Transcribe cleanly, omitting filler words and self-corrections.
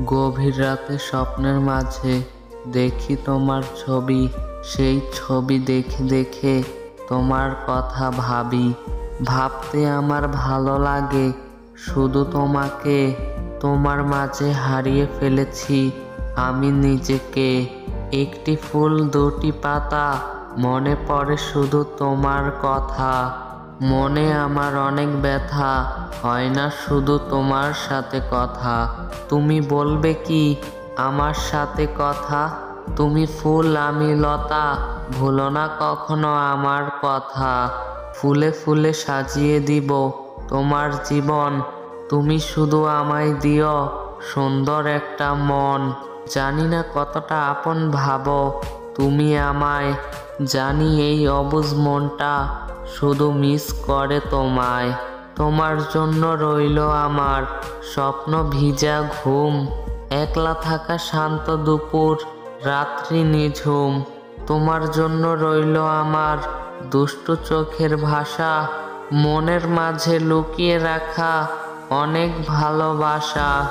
গভীর রাতে স্বপ্নের মাঝে দেখি তোমার ছবি, সেই ছবি দেখে দেখে তোমার কথা ভাবি। ভাবতে আমার ভালো লাগে শুধু তোমাকে, তোমার মাঝে হারিয়ে ফেলেছি আমি নিজেকে। একটি ফুল দুটি পাতা, মনে পড়ে শুধু তোমার কথা। মনে আমার অনেক ব্যথা, হয় না শুধু তোমার সাথে কথা। তুমি বলবে কি আমার সাথে কথা? তুমি ফুল আমি লতা, ভুলো না কখনো আমার কথা। ফুলে ফুলে সাজিয়ে দিব তোমার জীবন, তুমি শুধু আমায় দিও সুন্দর একটা মন। জানি না কতটা আপন ভাবো তুমি আমায়, জানি এই অবুঝ মনটা শুধু মিস করে তোমায়। তোমার জন্য রইল আমার স্বপ্ন ভিজা ঘুম, একলা থাকা শান্ত দুপুর, রাত্রি নিঝুম। তোমার জন্য রইল আমার দুষ্টু চোখের ভাষা, মনের মাঝে লুকিয়ে রাখা অনেক ভালোবাসা।